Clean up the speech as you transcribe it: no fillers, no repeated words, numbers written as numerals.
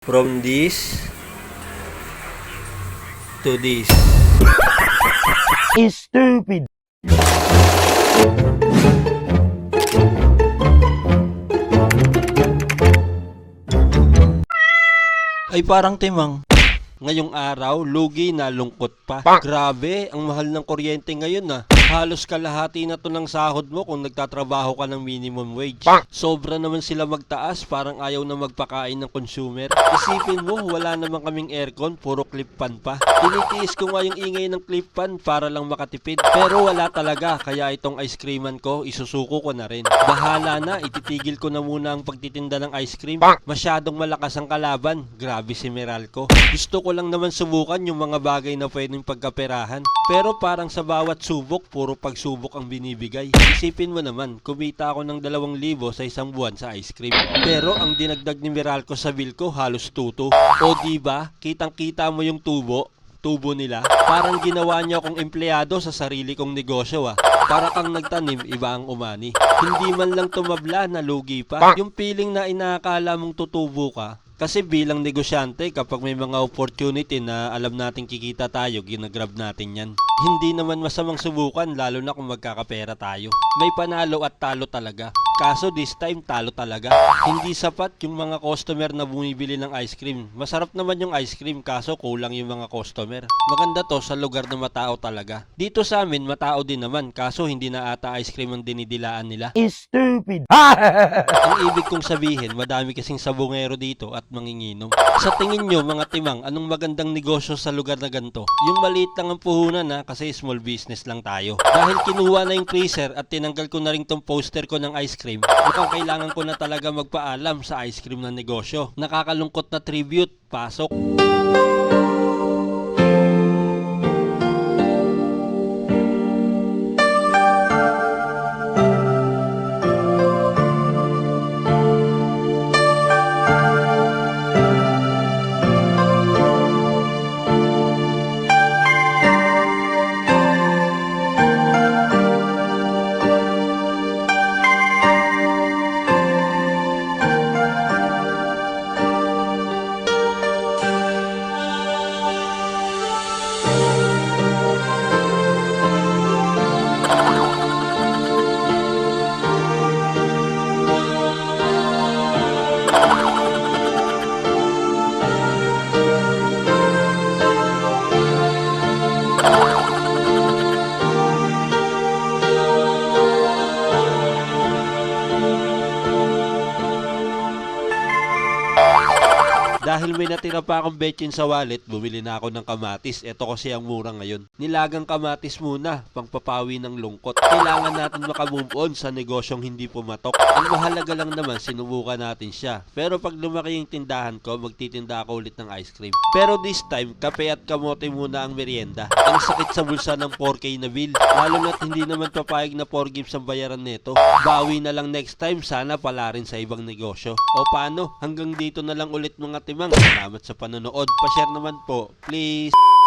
From this to this. Is stupid. Ay parang timang. Ngayong araw, lugi na lungkot pa. Grabe, ang mahal ng kuryente ngayon ah. Halos kalahati na to ng sahod mo kung nagtatrabaho ka ng minimum wage. Sobra naman sila magtaas, parang ayaw na magpakain ng consumer. Isipin mo, wala naman kaming aircon, puro clip fan pa. Tinitiis ko nga yung ingay ng clip fan para lang makatipid. Pero wala talaga, kaya itong ice creaman ko, isusuko ko na rin. Bahala na, ititigil ko na muna ang pagtitinda ng ice cream. Masyadong malakas ang kalaban, grabe si Meralco. Gusto ko lang naman subukan yung mga bagay na pwedeng pagkaperahan. Pero parang sa bawat subok, puro pagsubok ang binibigay. Isipin mo naman, kumita ako ng 2,000 sa isang buwan sa ice cream. Pero ang dinagdag ni Meralco sa bill ko, halos tuto. O diba, kitang-kita mo yung tubo nila. Parang ginawa niya akong empleyado sa sarili kong negosyo ah. Para kang nagtanim, iba ang umani. Hindi man lang tumabla, nalugi pa. Yung feeling na inaakala mong tutubo ka, kasi bilang negosyante, kapag may mga opportunity na alam nating kikita tayo, ginagrab natin yan. Hindi naman masamang subukan, lalo na kung magkakapera tayo. May panalo at talo talaga. Kaso this time, talo talaga. Hindi sapat yung mga customer na bumibili ng ice cream. Masarap naman yung ice cream, kaso kulang yung mga customer. Maganda to sa lugar na matao talaga. Dito sa amin, matao din naman, kaso hindi na ata ice cream ang dinidilaan nila. Is stupid. Ang ibig kong sabihin, madami kasing sabungero dito at manginginom. Sa tingin nyo mga timang, anong magandang negosyo sa lugar na ganito? Yung maliit lang ang puhunan na kasi small business lang tayo. Dahil kinuha na yung freezer at tinanggal ko na rin tong poster ko ng ice cream, mukhang kailangan ko na talaga magpaalam sa ice cream na negosyo. Nakakalungkot na tribute, pasok. Dahil may natira pa akong betchin sa wallet, bumili na ako ng kamatis. Ito kasi ang mura ngayon. Nilagang kamatis muna, pangpapawi ng lungkot. Kailangan natin makamove on sa negosyong hindi pumatok. Ang mahalaga lang naman, sinubukan natin siya. Pero pag lumaki yung tindahan ko, magtitinda ako ulit ng ice cream. Pero this time, kape at kamote muna ang merienda. Ang sakit sa bulsa ng 4K na bill. Lalo na't hindi naman papayag na 4 gigs ang bayaran nito. Bawi na lang next time, sana pala rin sa ibang negosyo. O paano? Hanggang dito na lang ulit mga timang. Salamat sa panonood. Pa-share naman po, please.